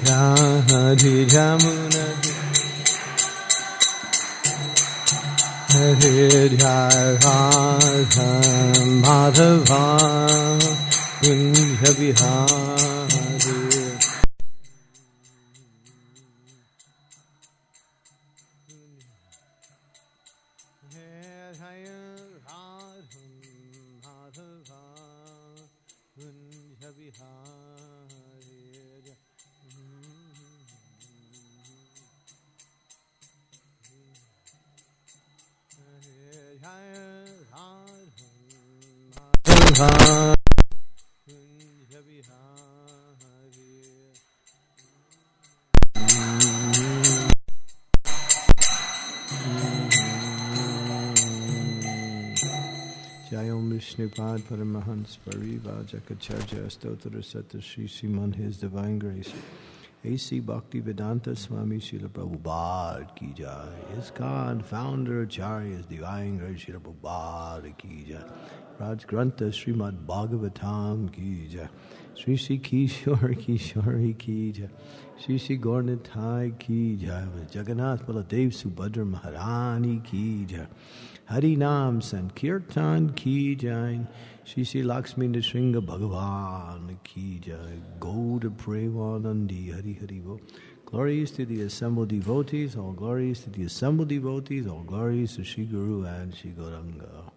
Radhi Jamuna Hare Radha Madhava Kunja Vihari Jayom Vishnupad Paramahans Parivajakacharya Stotra Sata Shri Sriman His Divine Grace A.C. Bhakti Vedanta Swami Srila Prabhupada Ki Jai ISKCON Founder Acharya's Divine Grace Srila Prabhupada Ki Jai Raj Grantha Srimad Bhagavatam Ki Jai Sri Sri Kishore Kishori Ki Jai Sri Sri Gaurnathai Ki Jai Jagannath Baladev Subhadra Maharani Ki Jai Hari Nam Sankirtan Ki Jai Shri Shri Lakshmi Nrsimha Bhagavan Ki Jai Gauda Premanandi Hari Hari Bo. Glories to the assembled devotees, all glories to the assembled devotees, all glories to Shri Guru and Shri Gauranga.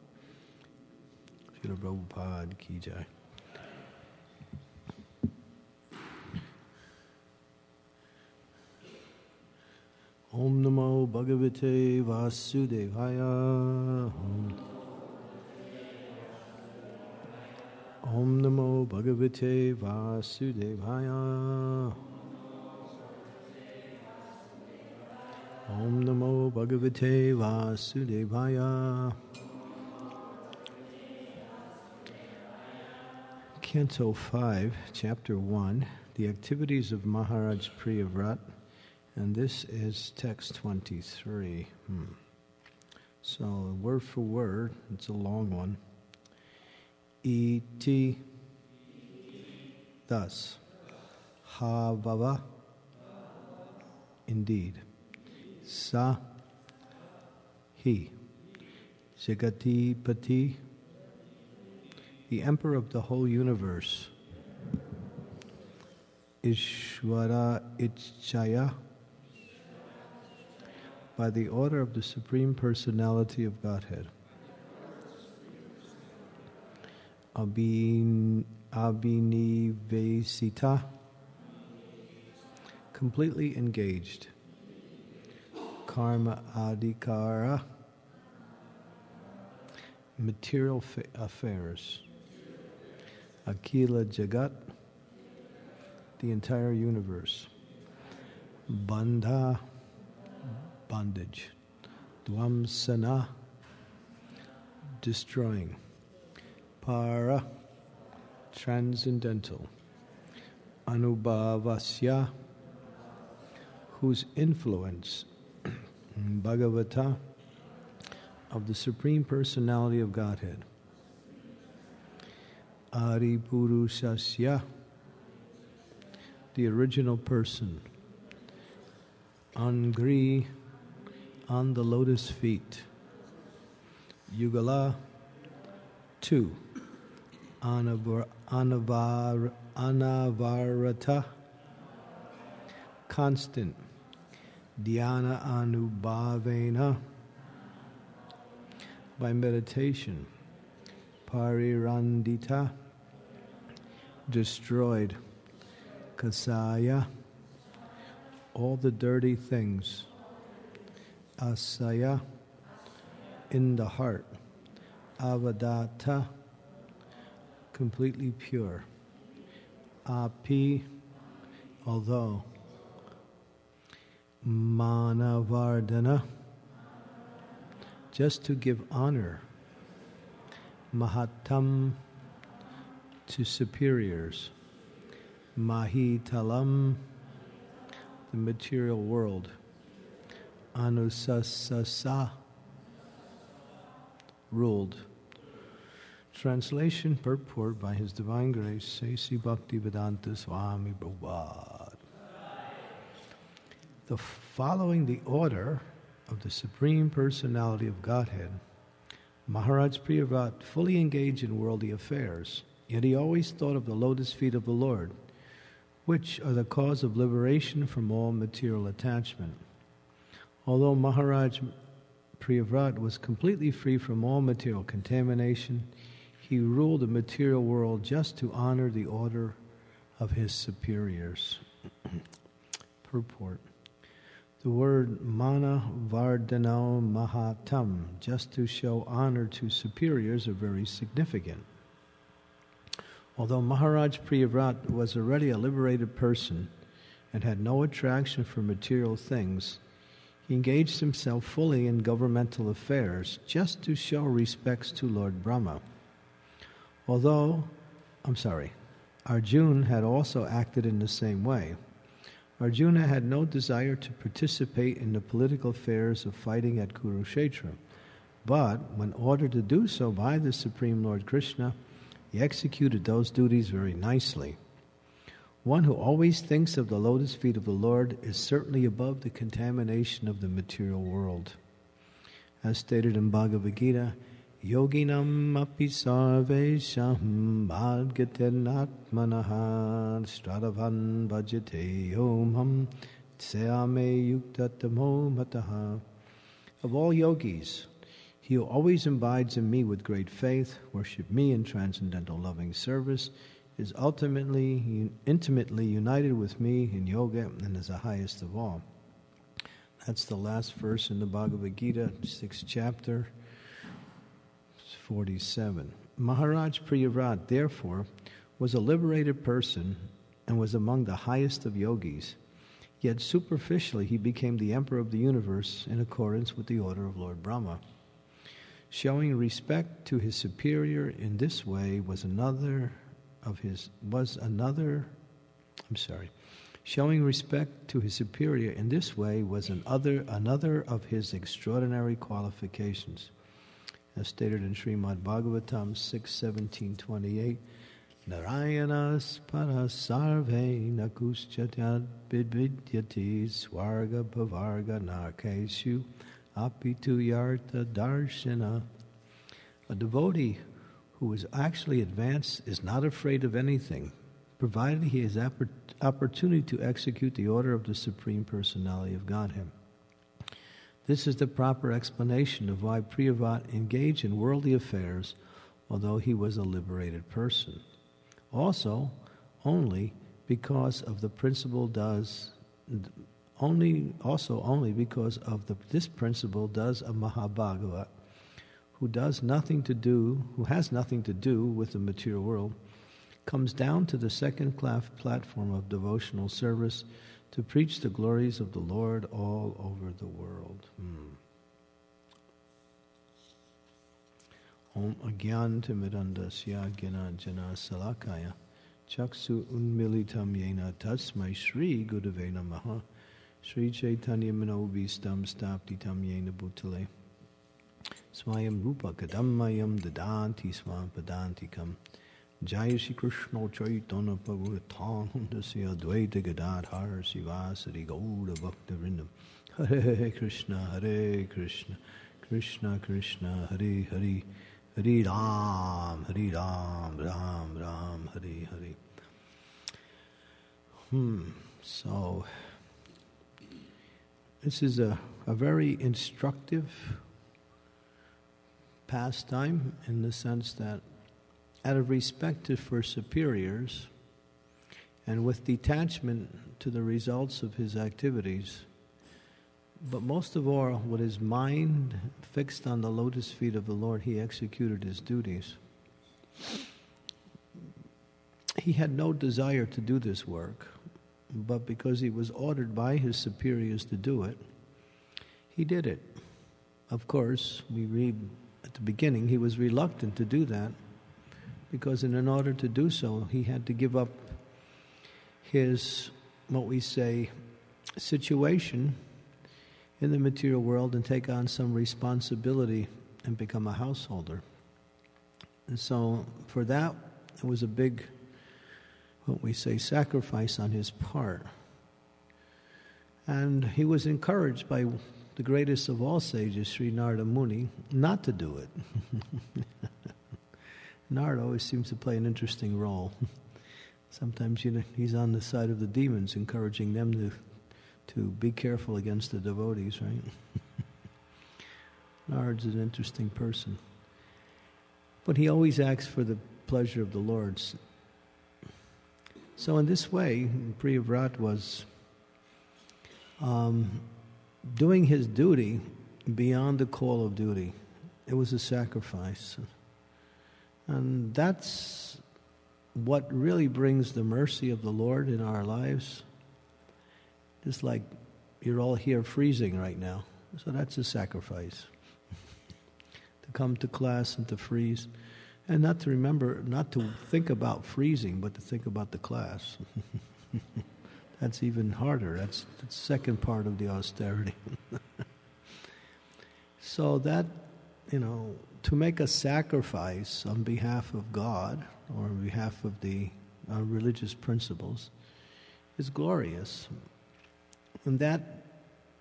Srila Prabhupada Ki Jai. Om Namo Bhagavate Vasudevaya. Om Namo Bhagavate Vasudevaya. Om Namo Bhagavate Vasudevaya. Canto 5, Chapter 1, The Activities of Maharaj Priyavrat. And this is text 23. So, word for word, it's a long one. Iti, thus. Havava, indeed. Sa, he. Jagati Pati, the emperor of the whole universe. Ishvara Ichchaya, by the order of the Supreme Personality of Godhead. Abhinivesita, completely engaged. Karma Adhikara, material affairs. Akila Jagat, the entire universe. Bandha, bondage. Dvamsana, destroying. Para, transcendental. Anubhavasya, whose influence, Bhagavata, of the Supreme Personality of Godhead. Aripurusasya, the original person. Angri, on the lotus feet. Yugala, two. Anavarata, constant. Dhyana anubhavena, by meditation. Parirandita, destroyed. Kasaya, all the dirty things. Asaya, in the heart. Avadata, completely pure. Api, although. Manavardhana, just to give honor. Mahatam, to superiors. Mahitalam, the material world. Anusasasa, ruled. Translation, purport by His Divine Grace, A.C. Bhakti Vedanta Swami Prabhupada. Following the order of the Supreme Personality of Godhead, Maharaj Priyavrat fully engaged in worldly affairs, yet he always thought of the lotus feet of the Lord, which are the cause of liberation from all material attachment. Although Maharaj Priyavrat was completely free from all material contamination, he ruled the material world just to honor the order of his superiors. Purport. The word mana vardhano mahatam, just to show honor to superiors, are very significant. Although Maharaj Priyavrat was already a liberated person and had no attraction for material things, he engaged himself fully in governmental affairs just to show respects to Lord Brahma. Arjuna had also acted in the same way. Arjuna had no desire to participate in the political affairs of fighting at Kurukshetra, but when ordered to do so by the Supreme Lord Krishna, he executed those duties very nicely. One who always thinks of the lotus feet of the Lord is certainly above the contamination of the material world. As stated in Bhagavad Gita, Yoginam api sarvesham bhadgaten atmanaha stradavan bhajate omham tseame yuktatamo mataha. Of all yogis, he who always abides in me with great faith, worship me in transcendental loving service, is ultimately intimately united with me in yoga and is the highest of all. That's the last verse in the Bhagavad Gita, 6th chapter, 47. Maharaj Priyavrat, therefore, was a liberated person and was among the highest of yogis. Yet superficially he became the emperor of the universe in accordance with the order of Lord Brahma. Showing respect to his superior in this way was another of his extraordinary qualifications. As stated in Srimad Bhagavatam 6.17.28, Narayanas parasarve nakuschatad bidvidyati swarga bhavarga narkeshu apitu yarta darshana. A devotee who is actually advanced is not afraid of anything, provided he has opportunity to execute the order of the Supreme Personality of Godhead. This is the proper explanation of why Priyavrat engaged in worldly affairs, although he was a liberated person. Also, only because of the principle does a Mahabhagavat, who has nothing to do with the material world, comes down to the second platform of devotional service to preach the glories of the Lord all over the world. Om Agyantimirandasya Gyananjana Salakaya Chaksu Unmilitam Yena Tasmai Shri Gurave Namaha Shri Chaitanya Manobhistam Staptitam Yena Bhutale Swayam Rupa Kadammayam Dadanti Swam Padantikam Jaya Shri Krishna Chaitanya Prabhu Nityananda Advaita Gadadhar Sivasari Gaura Bhakta Vrindam Hare Krishna Krishna Krishna Hare Hare Hare Ram Ram Ram Hare Hare. So this is a very instructive pastime in the sense that out of respect for superiors and with detachment to the results of his activities, but most of all, with his mind fixed on the lotus feet of the Lord, he executed his duties. He had no desire to do this work, but because he was ordered by his superiors to do it, he did it. Of course, we read at the beginning, he was reluctant to do that, because in order to do so, he had to give up his, what we say, situation in the material world and take on some responsibility and become a householder. And so for that, it was a big, what we say, sacrifice on his part. And he was encouraged by the greatest of all sages, Sri Narada Muni, not to do it. Narada always seems to play an interesting role. Sometimes he's on the side of the demons, encouraging them to be careful against the devotees, right? Narada's an interesting person. But he always acts for the pleasure of the Lord. So in this way, Priyavrat was doing his duty beyond the call of duty. It was a sacrifice. And that's what really brings the mercy of the Lord in our lives. Just like you're all here freezing right now. So that's a sacrifice. To come to class and to freeze. And not to think about freezing, but to think about the class. That's even harder. That's the second part of the austerity. So that, to make a sacrifice on behalf of God or on behalf of the religious principles is glorious. And that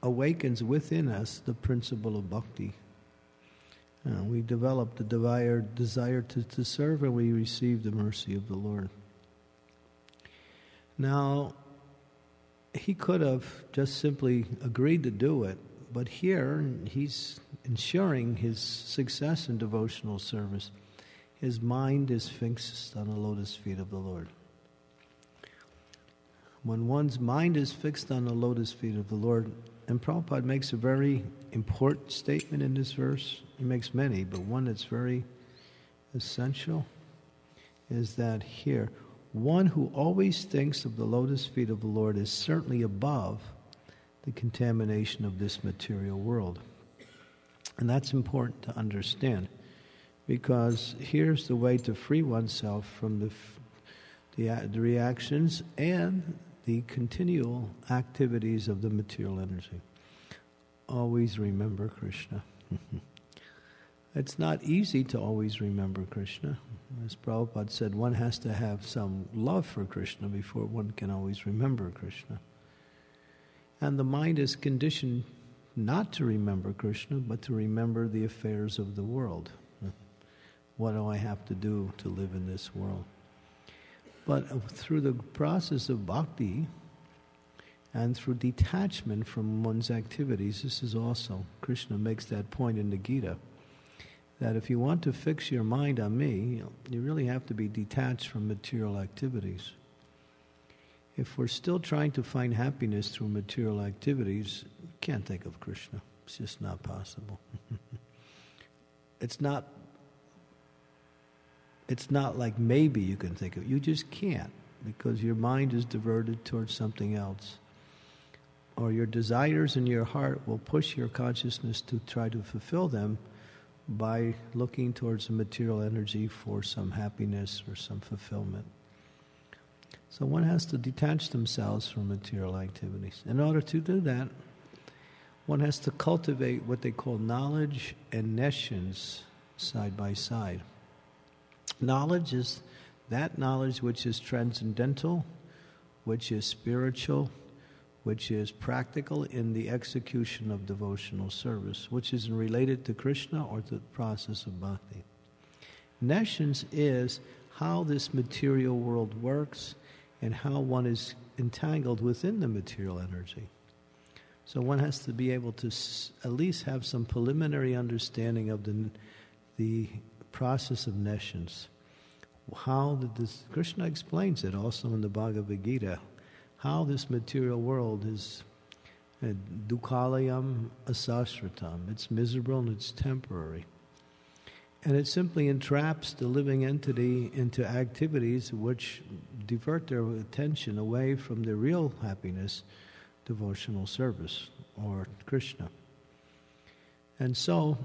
awakens within us the principle of bhakti. We develop the desire to serve, and we receive the mercy of the Lord. Now, he could have just simply agreed to do it, but here he's ensuring his success in devotional service. His mind is fixed on the lotus feet of the Lord. When one's mind is fixed on the lotus feet of the Lord, and Prabhupada makes a very important statement in this verse. He makes many, but one that's very essential is that here, one who always thinks of the lotus feet of the Lord is certainly above the contamination of this material world. And that's important to understand, because here's the way to free oneself from the reactions and the continual activities of the material energy. Always remember Krishna. It's not easy to always remember Krishna. As Prabhupada said, one has to have some love for Krishna before one can always remember Krishna. And the mind is conditioned not to remember Krishna, but to remember the affairs of the world. What do I have to do to live in this world? But through the process of bhakti and through detachment from one's activities, this is also, Krishna makes that point in the Gita, that if you want to fix your mind on me, you really have to be detached from material activities. If we're still trying to find happiness through material activities, we can't think of Krishna. It's just not possible. It's not like maybe you can think of it. You just can't, because your mind is diverted towards something else. Or your desires in your heart will push your consciousness to try to fulfill them by looking towards the material energy for some happiness or some fulfillment. So one has to detach themselves from material activities. In order to do that, one has to cultivate what they call knowledge and nescience side by side. Knowledge is that knowledge which is transcendental, which is spiritual, which is practical in the execution of devotional service, which is related to Krishna or to the process of bhakti. Nescience is how this material world works and how one is entangled within the material energy. So one has to be able to at least have some preliminary understanding of the process of nescience. Krishna explains it also in the Bhagavad Gita, how this material world is dukhalayam asasratam. It's miserable and it's temporary. And it simply entraps the living entity into activities which divert their attention away from the real happiness, devotional service, or Krishna. And so,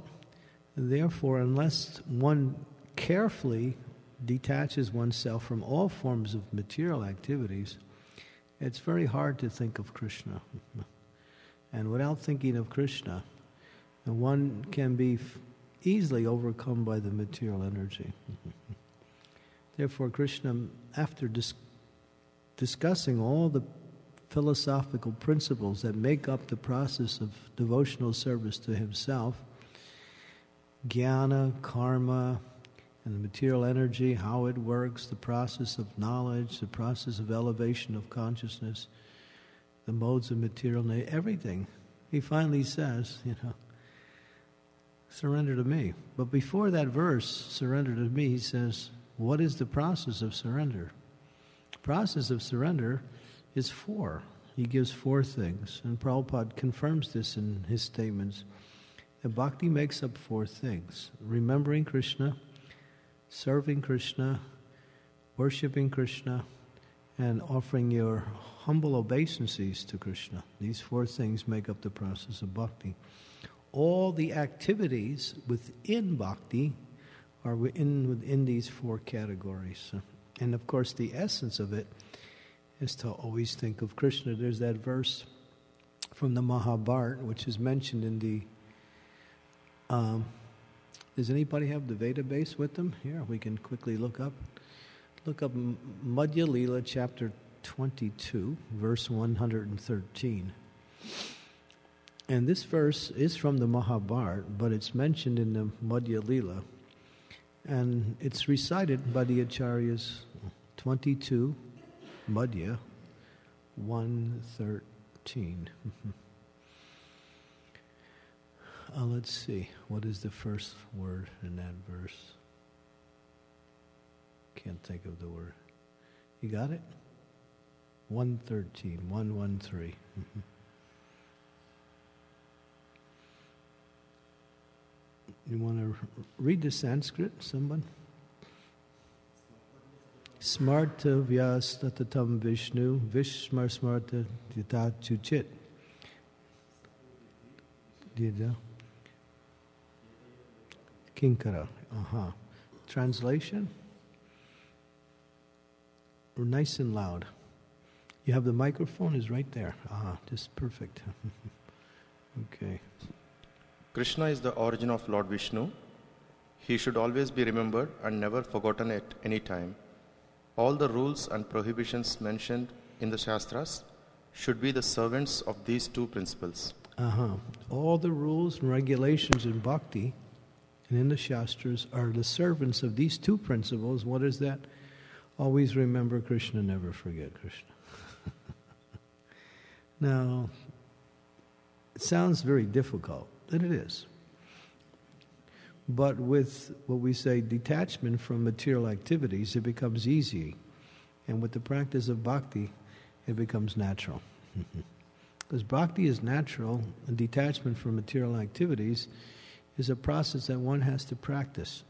therefore, unless one carefully detaches oneself from all forms of material activities, it's very hard to think of Krishna. And without thinking of Krishna, one can be easily overcome by the material energy. Therefore, Krishna, after discussing all the philosophical principles that make up the process of devotional service to himself, jnana, karma, and the material energy, how it works, the process of knowledge, the process of elevation of consciousness, the modes of material nature, everything. He finally says, surrender to me. But before that verse, surrender to me, he says, what is the process of surrender? The process of surrender is 4. He gives 4 things. And Prabhupada confirms this in his statements. That bhakti makes up 4 things. Remembering Krishna, serving Krishna, worshipping Krishna, and offering your humble obeisances to Krishna. These 4 things make up the process of bhakti. All the activities within bhakti are within these 4 categories. And of course, the essence of it is to always think of Krishna. There's that verse from the Mahabharata, which is mentioned in the... does anybody have the Veda base with them? Here, we can quickly look up. Look up Madhya Lila, chapter 22, verse 113. And this verse is from the Mahabharata, but it's mentioned in the Madhya Lila. And it's recited by the Acharyas, 22, Madhya, 113. Let's see, what is the first word in that verse? Can't think of the word. You got it? 113, 113. You want to read the Sanskrit, someone? Smarta vyas tatatam Vishnu vishmar smarta yata chuchit. Dida. Kinkara. Translation? Nice and loud. You have the microphone is right there. Just perfect. Okay. Krishna is the origin of Lord Vishnu. He should always be remembered and never forgotten at any time. All the rules and prohibitions mentioned in the Shastras should be the servants of these 2 principles. All the rules and regulations in bhakti and in the Shastras are the servants of these 2 principles. What is that? Always remember Krishna, never forget Krishna. Now, it sounds very difficult, and it is. But with what we say detachment from material activities, it becomes easy. And with the practice of bhakti, it becomes natural. Because bhakti is natural, and detachment from material activities is a process that one has to practice.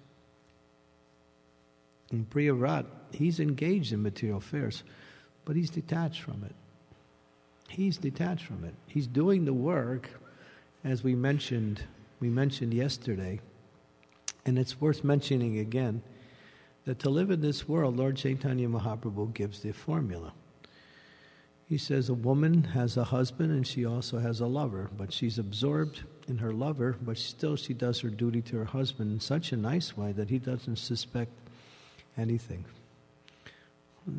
And Priyavrata, he's engaged in material affairs, but he's detached from it. He's detached from it. He's doing the work, as we mentioned yesterday, and it's worth mentioning again, that to live in this world, Lord Chaitanya Mahaprabhu gives the formula. He says a woman has a husband and she also has a lover, but she's absorbed in her lover, but still she does her duty to her husband in such a nice way that he doesn't suspect anything.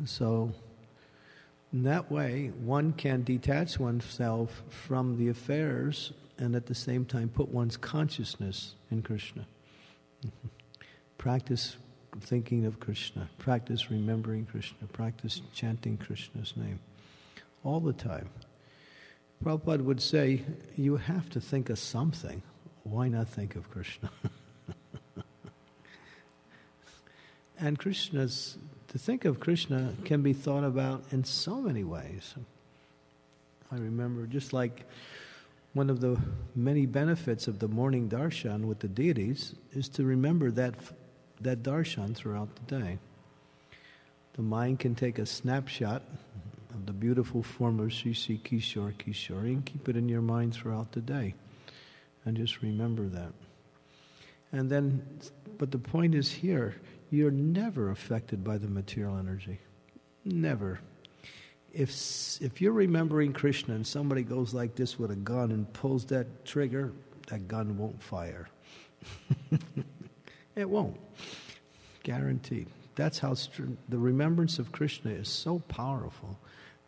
So, in that way, one can detach oneself from the affairs and at the same time put one's consciousness in Krishna. Practice thinking of Krishna, practice remembering Krishna, practice chanting Krishna's name all the time. Prabhupada would say, you have to think of something. Why not think of Krishna? And to think of Krishna can be thought about in so many ways. I remember just like one of the many benefits of the morning darshan with the deities is to remember that darshan throughout the day. The mind can take a snapshot of the beautiful form of Sri Sri Kishore Kishori and keep it in your mind throughout the day. And just remember that. And then, but the point is here, you're never affected by the material energy. Never. If you're remembering Krishna and somebody goes like this with a gun and pulls that trigger, that gun won't fire. It won't. Guaranteed. That's how the remembrance of Krishna is so powerful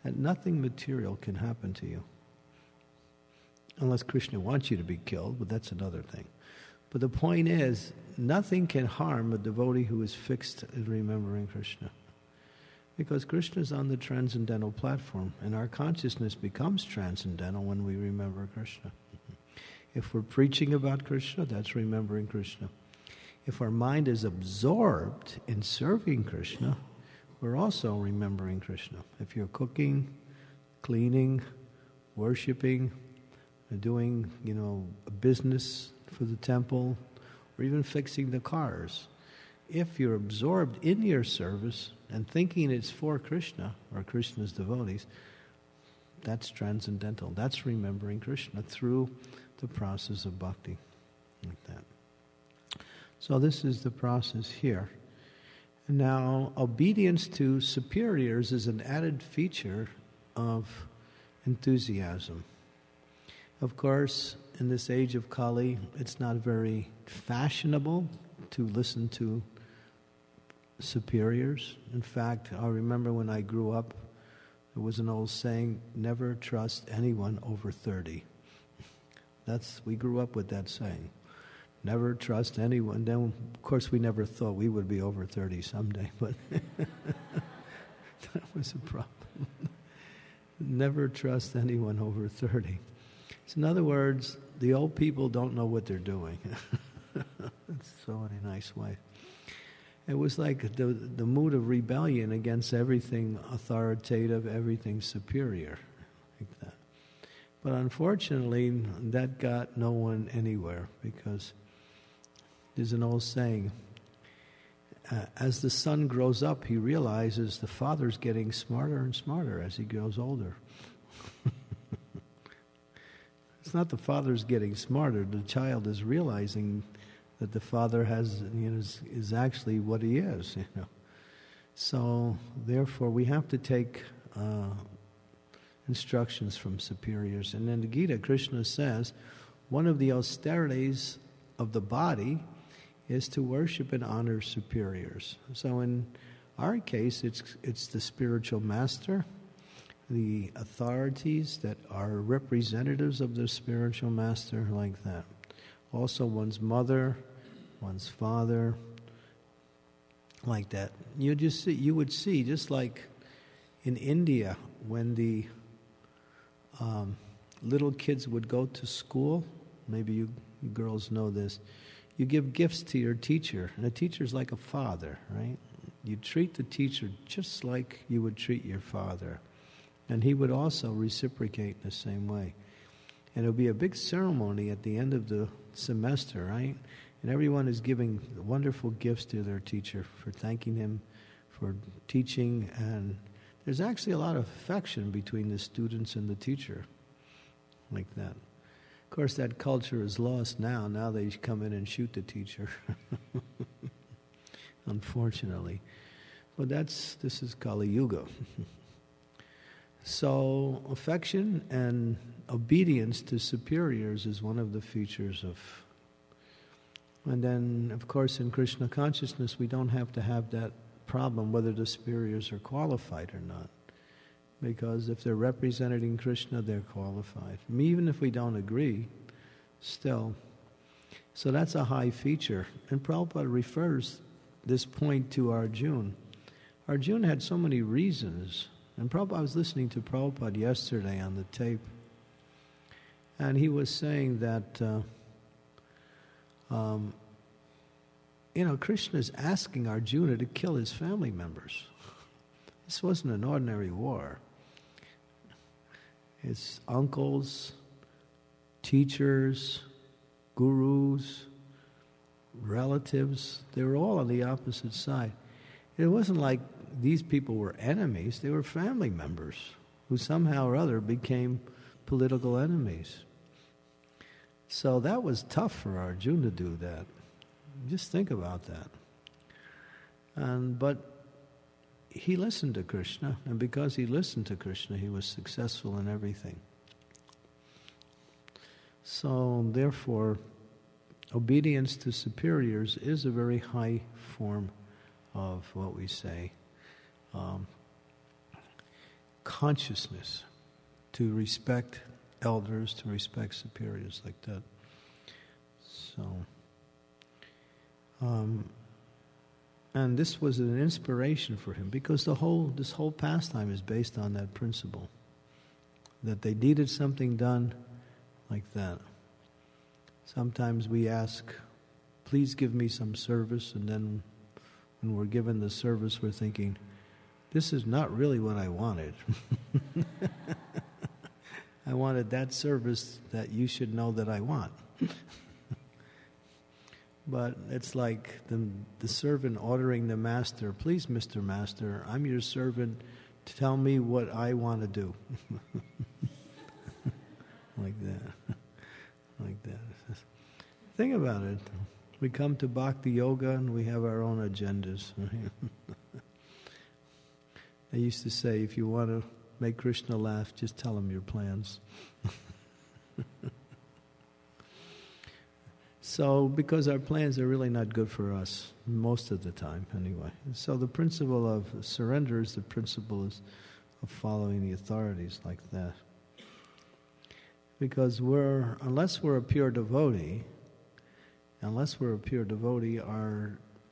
that nothing material can happen to you. Unless Krishna wants you to be killed, but that's another thing. But the point is, nothing can harm a devotee who is fixed in remembering Krishna. Because Krishna is on the transcendental platform, and our consciousness becomes transcendental when we remember Krishna. If we're preaching about Krishna, that's remembering Krishna. If our mind is absorbed in serving Krishna, we're also remembering Krishna. If you're cooking, cleaning, worshiping, doing, a business for the temple, or even fixing the cars, if you're absorbed in your service and thinking it's for Krishna or Krishna's devotees, that's transcendental. That's remembering Krishna through the process of bhakti, like that. So this is the process here. Now, obedience to superiors is an added feature of enthusiasm. Of course, in this age of Kali, it's not very fashionable to listen to superiors. In fact, I remember when I grew up, there was an old saying, never trust anyone over 30. We grew up with that saying. Never trust anyone. Then, of course, we never thought we would be over 30 someday, but that was a problem. Never trust anyone over 30. So in other words, the old people don't know what they're doing. That's so in a nice way. It was like the mood of rebellion against everything authoritative, everything superior, like that. But unfortunately, that got no one anywhere, because there's an old saying, as the son grows up, he realizes the father's getting smarter and smarter as he grows older. It's not the father's getting smarter, the child is realizing that the father is actually what he is, So, therefore, we have to take instructions from superiors. And in the Gita, Krishna says, one of the austerities of the body is to worship and honor superiors. So in our case, it's the spiritual master, the authorities that are representatives of the spiritual master, like that. Also one's mother, one's father, like that. You would see, just like in India, when the little kids would go to school, maybe you girls know this, you give gifts to your teacher, and the teacher's like a father, right? You treat the teacher just like you would treat your father, and he would also reciprocate in the same way. And it'll be a big ceremony at the end of the semester, right? And everyone is giving wonderful gifts to their teacher for thanking him for teaching, and there's actually a lot of affection between the students and the teacher, like that. Of course, that culture is lost now. Now they come in and shoot the teacher, unfortunately. But this is Kali Yuga. So affection and obedience to superiors is one of the features of... And then, of course, in Krishna consciousness, we don't have to have that problem whether the superiors are qualified or not. Because if they're representing Krishna, they're qualified. Even if we don't agree, still. So that's a high feature. And Prabhupada refers this point to Arjuna. Arjuna had so many reasons. And I was listening to Prabhupada yesterday on the tape. And he was saying that, Krishna is asking Arjuna to kill his family members. This wasn't an ordinary war. His uncles, teachers, gurus, relatives, they were all on the opposite side. It wasn't like these people were enemies, they were family members who somehow or other became political enemies. So that was tough for Arjuna to do that. Just think about that. But he listened to Krishna, and because he listened to Krishna, he was successful in everything. So, therefore, obedience to superiors is a very high form of what we say. consciousness to respect elders, to respect superiors like that. So, and this was an inspiration for him because this whole pastime is based on that principle, that they needed something done like that. Sometimes we ask, please give me some service, and then when we're given the service, we're thinking, this is not really what I wanted. I wanted that service that you should know that I want. But it's like the servant ordering the master, please, Mr. Master, I'm your servant, tell me what I want to do. Like that. Like that. Think about it. We come to Bhakti Yoga and we have our own agendas. They used to say, if you want to make Krishna laugh, just tell him your plans. So, because our plans are really not good for us, most of the time anyway. So the principle of surrender is the principle of following the authorities like that. Because unless we're a pure devotee,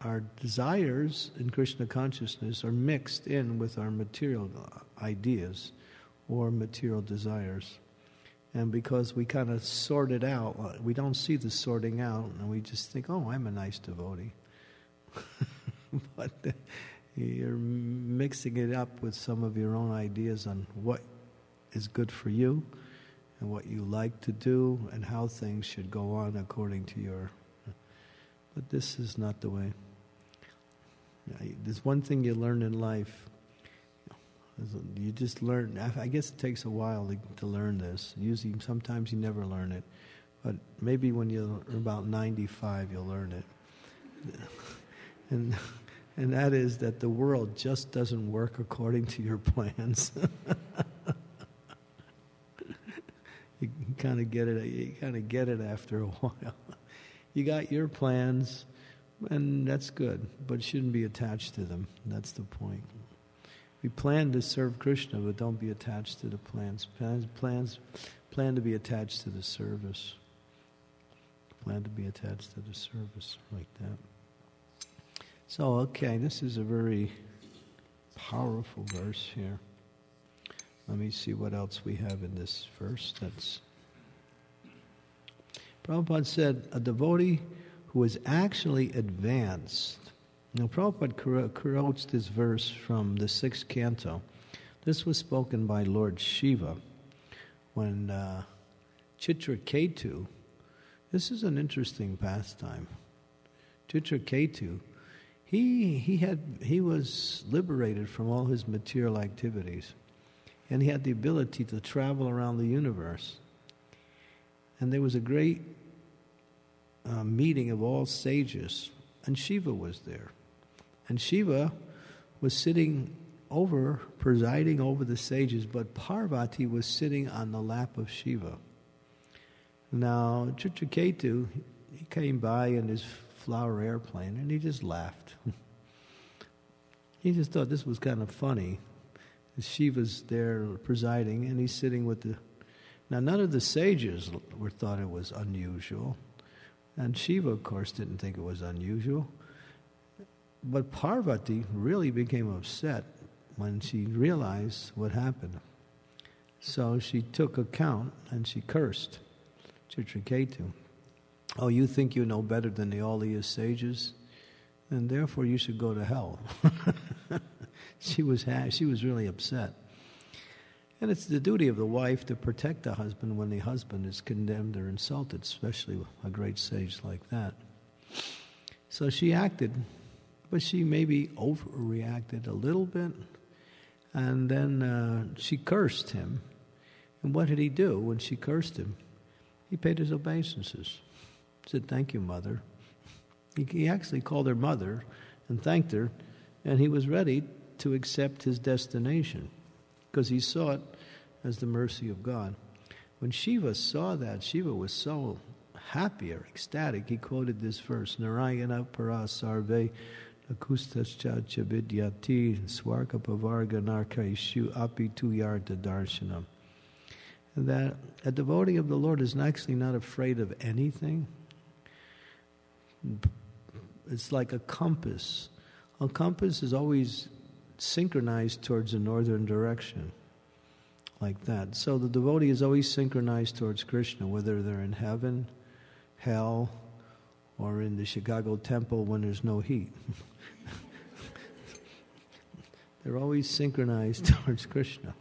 our desires in Krishna consciousness are mixed in with our material ideas or material desires. And because we kind of sort it out, we don't see the sorting out, and we just think, oh, I'm a nice devotee. But you're mixing it up with some of your own ideas on what is good for you and what you like to do and how things should go on according to your... But this is not the way. There's one thing you learn in life. You just learn. I guess it takes a while to learn this. Usually, sometimes you never learn it. But maybe when you're about 95, you'll learn it. And that is that the world just doesn't work according to your plans. You kind of get it. You kind of get it after a while. You got your plans, and that's good, but shouldn't be attached to them. That's the point. We plan to serve Krishna, but don't be attached to the plans. Plan to be attached to the service. Plan to be attached to the service like that. So, okay, this is a very powerful verse here. Let me see what else we have in this verse. Prabhupada said, a devotee who is actually advanced. Now, Prabhupada quotes this verse from the 6th canto. This was spoken by Lord Shiva when Chitraketu, this is an interesting pastime. Chitraketu, he was liberated from all his material activities, and he had the ability to travel around the universe. And there was a great meeting of all sages, and Shiva was there. And Shiva was sitting presiding over the sages, but Parvati was sitting on the lap of Shiva. Now, Chitraketu, he came by in his flower airplane, and he just laughed. He just thought this was kind of funny. Shiva's there presiding, and he's sitting with the... Now, none of the sages thought it was unusual, and Shiva, of course, didn't think it was unusual. But Parvati really became upset when she realized what happened. So she took account and she cursed Chitraketu. Oh, you think you know better than all these sages? And therefore you should go to hell. She was really upset. And it's the duty of the wife to protect the husband when the husband is condemned or insulted, especially a great sage like that. So she acted, but she maybe overreacted a little bit, and then she cursed him. And what did he do when she cursed him? He paid his obeisances. He said, "Thank you, Mother." He actually called her Mother and thanked her, and he was ready to accept his destination because he saw it as the mercy of God. When Shiva saw that, Shiva was so happy or ecstatic, he quoted this verse, Narayana para sarve akustascha chavidyati swargapavarga narkaishu api tuyarta darshanam. That a devotee of the Lord is actually not afraid of anything. It's like a compass. A compass is always synchronized towards the northern direction, like that. So the devotee is always synchronized towards Krishna, whether they're in heaven, hell, or in the Chicago temple when there's no heat. They're always synchronized towards Krishna.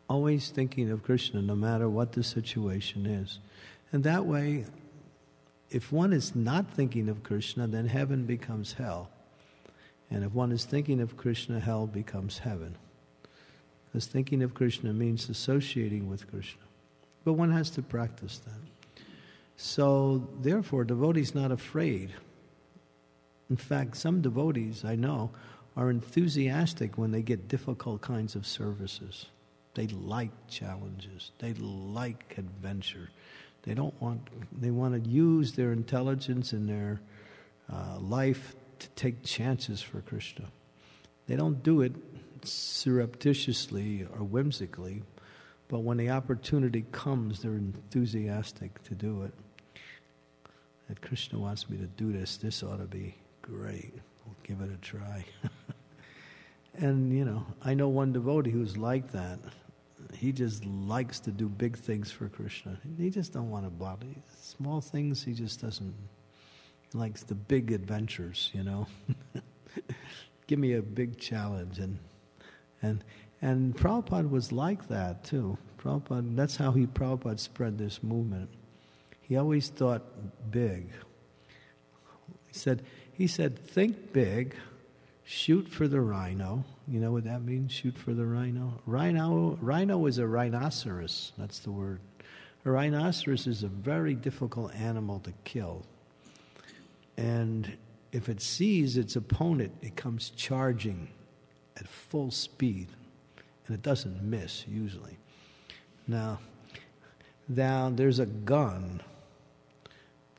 Always thinking of Krishna no matter what the situation is. And that way, if one is not thinking of Krishna, then heaven becomes hell. And if one is thinking of Krishna, hell becomes heaven. Because thinking of Krishna means associating with Krishna. But one has to practice that. So, therefore, devotees not afraid. In fact, some devotees I know are enthusiastic when they get difficult kinds of services. They like challenges. They like adventure. They want to use their intelligence and their life to take chances for Krishna. They don't do it surreptitiously or whimsically, but when the opportunity comes, they're enthusiastic to do it. That Krishna wants me to do this. This ought to be great. I'll give it a try. And, I know one devotee who's like that. He just likes to do big things for Krishna. He just don't want to bother. Small things, he just doesn't. He likes the big adventures, Give me a big challenge. And Prabhupada was like that, too. That's how Prabhupada spread this movement. He always thought big. He said, think big, shoot for the rhino. You know what that means, shoot for the rhino? Rhino is a rhinoceros, that's the word. A rhinoceros is a very difficult animal to kill. And if it sees its opponent, it comes charging at full speed. And it doesn't miss, usually. Now there's a gun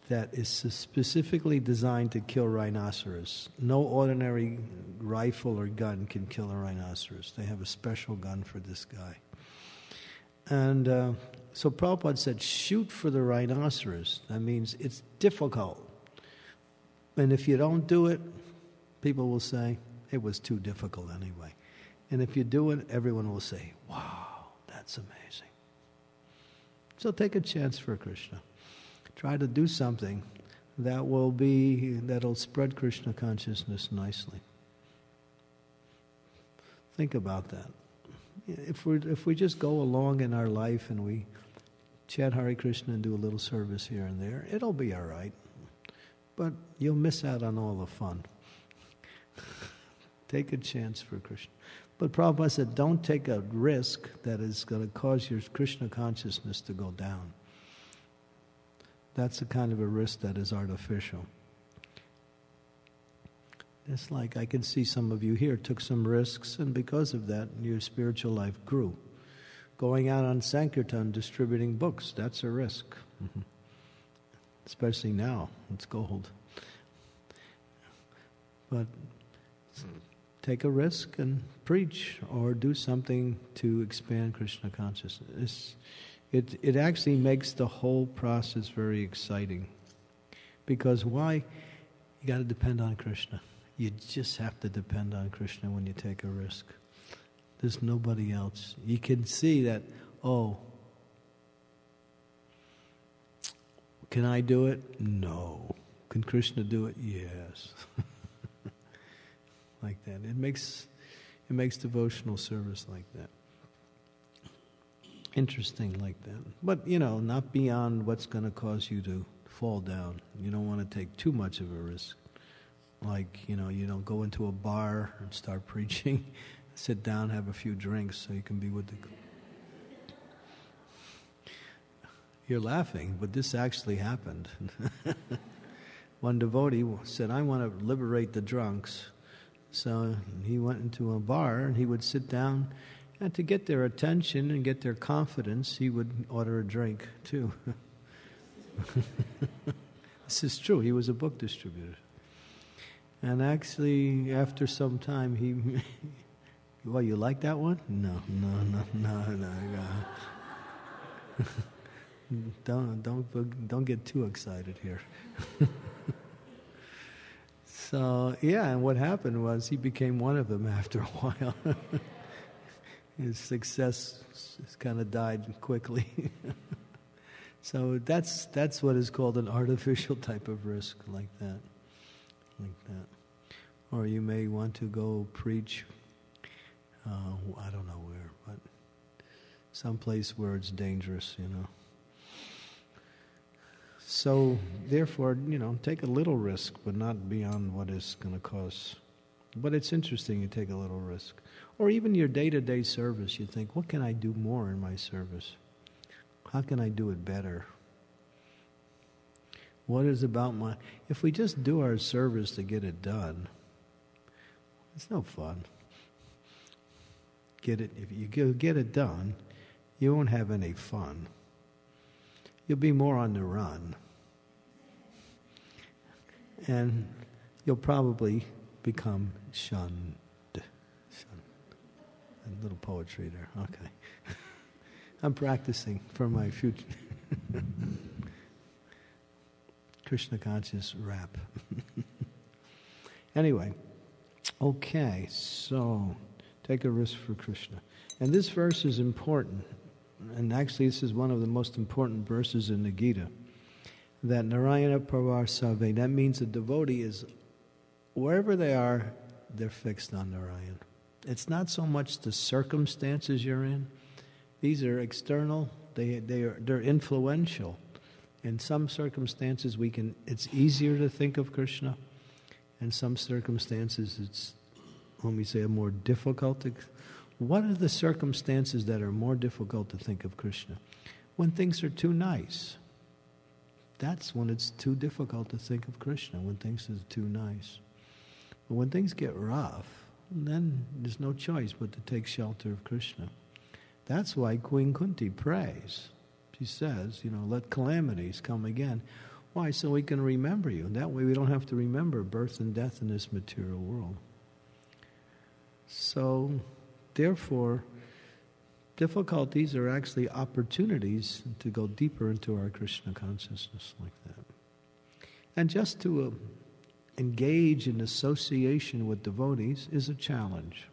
that is specifically designed to kill rhinoceros. No ordinary rifle or gun can kill a rhinoceros. They have a special gun for this guy. And so Prabhupada said, shoot for the rhinoceros. That means it's difficult. And if you don't do it, people will say, it was too difficult anyway. And if you do it, everyone will say, wow, that's amazing. So take a chance for Krishna. Try to do something that'll spread Krishna consciousness nicely. Think about that. If we just go along in our life and we chant Hare Krishna and do a little service here and there, it'll be all right. But you'll miss out on all the fun. Take a chance for Krishna. But Prabhupada said, don't take a risk that is going to cause your Krishna consciousness to go down. That's the kind of a risk that is artificial. It's like I can see some of you here took some risks, and because of that, your spiritual life grew. Going out on Sankirtan, distributing books, that's a risk. Mm-hmm. Especially now, it's gold. But take a risk and preach or do something to expand Krishna consciousness. It actually makes the whole process very exciting. Because why? You got to depend on Krishna. You just have to depend on Krishna when you take a risk. There's nobody else. You can see that, can I do it? No. Can Krishna do it? Yes. Like that. It makes devotional service like that. Interesting like that. But, not beyond what's going to cause you to fall down. You don't want to take too much of a risk. Like, you don't go into a bar and start preaching. Sit down, have a few drinks so you can be with the... You're laughing, but this actually happened. One devotee said, I want to liberate the drunks. So he went into a bar and he would sit down, and to get their attention and get their confidence, he would order a drink too. This is true. He was a book distributor. And actually, after some time, he, well, you like that one? No. Don't get too excited here. So, yeah, and what happened was he became one of them after a while. His success kind of died quickly. So that's what is called an artificial type of risk, like that. Or you may want to go preach, I don't know where, but someplace where it's dangerous, So, therefore, take a little risk, but not beyond what is going to cause. But it's interesting, you take a little risk. Or even your day-to-day service, you think, what can I do more in my service? How can I do it better? What is about if we just do our service to get it done, it's no fun. If you get it done, you won't have any fun. You'll be more on the run. And you'll probably become shunned. A little poetry there, okay. I'm practicing for my future. Krishna conscious rap. Anyway, okay, so take a risk for Krishna. And this verse is important. And actually, this is one of the most important verses in the Gita. That Narayana Pravar Sarve, that means the devotee is, wherever they are, they're fixed on Narayan. It's not so much the circumstances you're in. These are external. They're influential. In some circumstances, it's easier to think of Krishna. In some circumstances, it's, let me say, more difficult. What are the circumstances that are more difficult to think of Krishna? When things are too nice. That's when it's too difficult to think of Krishna, when things are too nice. But when things get rough, then there's no choice but to take shelter of Krishna. That's why Queen Kunti prays. She says, let calamities come again. Why? So we can remember you. That way we don't have to remember birth and death in this material world. So, therefore, difficulties are actually opportunities to go deeper into our Krishna consciousness like that. And just to engage in association with devotees is a challenge.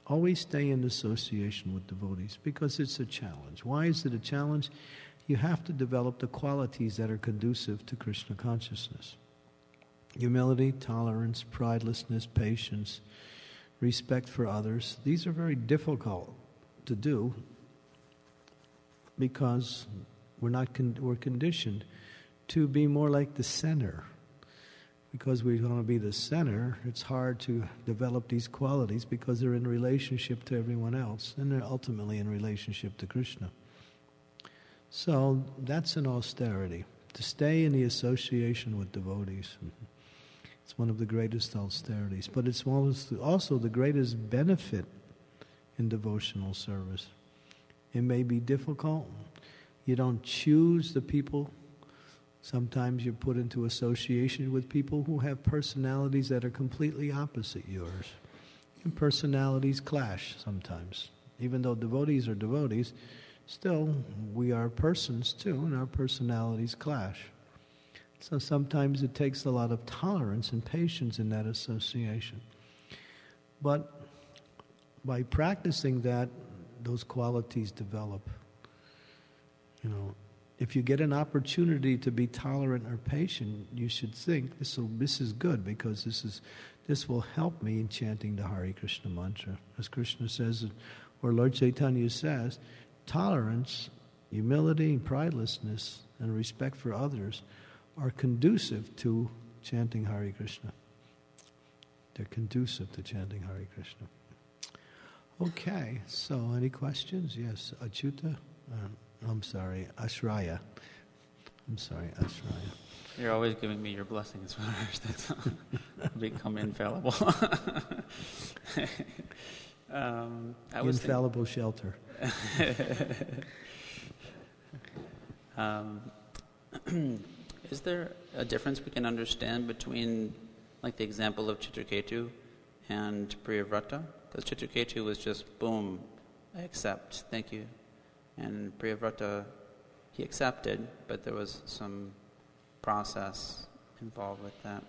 Always stay in association with devotees because it's a challenge. Why is it a challenge? You have to develop the qualities that are conducive to Krishna consciousness. Humility, tolerance, pridelessness, patience, respect for others. These are very difficult to do because we're conditioned to be more like the center. Because we want to be the center, it's hard to develop these qualities because they're in relationship to everyone else, and they're ultimately in relationship to Krishna. So that's an austerity, to stay in the association with devotees. It's one of the greatest austerities, but it's also the greatest benefit in devotional service. It may be difficult. You don't choose the people. Sometimes you're put into association with people who have personalities that are completely opposite yours. And personalities clash sometimes. Even though devotees are devotees, still we are persons too, and our personalities clash. So sometimes it takes a lot of tolerance and patience in that association. But by practicing that, those qualities develop. If you get an opportunity to be tolerant or patient, you should think this is good because this will help me in chanting the Hare Krishna mantra. As Krishna says, or Lord Chaitanya says, tolerance, humility, pridelessness, and respect for others are conducive to chanting Hare Krishna. They're conducive to chanting Hare Krishna. Okay, so any questions? Yes, Achyuta? I'm sorry, Ashraya. You're always giving me your blessings first. That's become infallible. Infallible shelter. Is there a difference we can understand between like the example of Chitraketu and Priyavrata, because Chitraketu was just, boom, I accept, thank you. And Priyavrata, he accepted, but there was some process involved with that.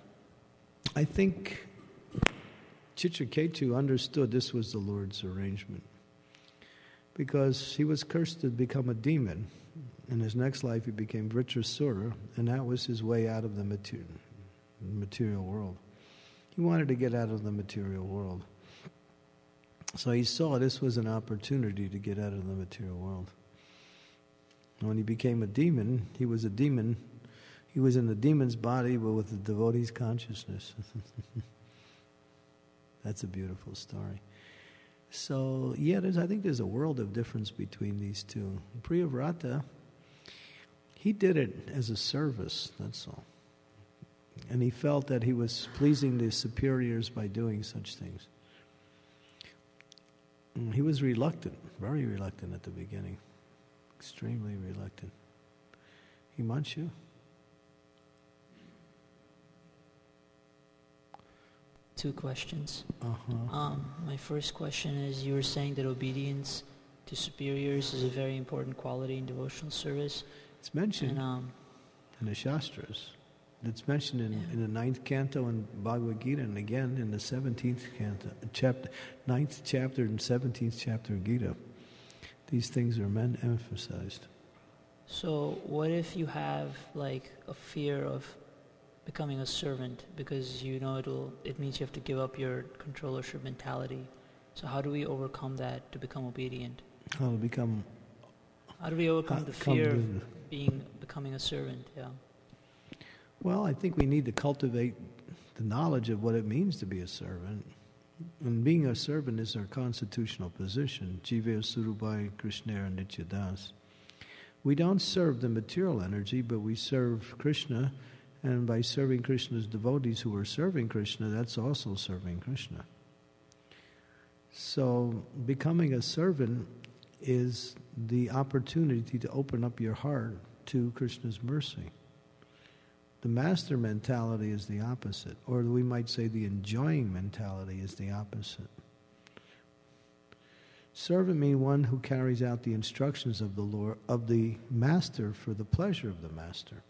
I think Chitraketu understood this was the Lord's arrangement, because he was cursed to become a demon. In his next life he became Vritrasura, and that was his way out of the material world. He wanted to get out of the material world. So he saw this was an opportunity to get out of the material world. And when he became a demon, he was a demon. He was in the demon's body, but with the devotee's consciousness. That's a beautiful story. So, yeah, I think there's a world of difference between these two. Priyavrata, he did it as a service, that's all. And he felt that he was pleasing the superiors by doing such things. He was reluctant, very reluctant at the beginning. Extremely reluctant. Himanshu? Two questions. My first question is, you were saying that obedience to superiors is a very important quality in devotional service. It's mentioned in the Shastras. It's mentioned in the 9th canto in Bhagavad Gita, and again in the 17th canto, 9th chapter and 17th chapter of Gita. These things are emphasized. So what if you have like a fear of becoming a servant, because you know it means you have to give up your controllership mentality? So how do we overcome that to become obedient? How do we overcome the fear of becoming a servant? Yeah. Well, I think we need to cultivate the knowledge of what it means to be a servant. And being a servant is our constitutional position. Jiva Surubai Krishnera Nityadas. We don't serve the material energy, but we serve Krishna. And by serving Krishna's devotees who are serving Krishna, that's also serving Krishna. So becoming a servant is the opportunity to open up your heart to Krishna's mercy. The master mentality is the opposite, or we might say the enjoying mentality is the opposite. Servant means one who carries out the instructions of the Lord, of the master, for the pleasure of the master.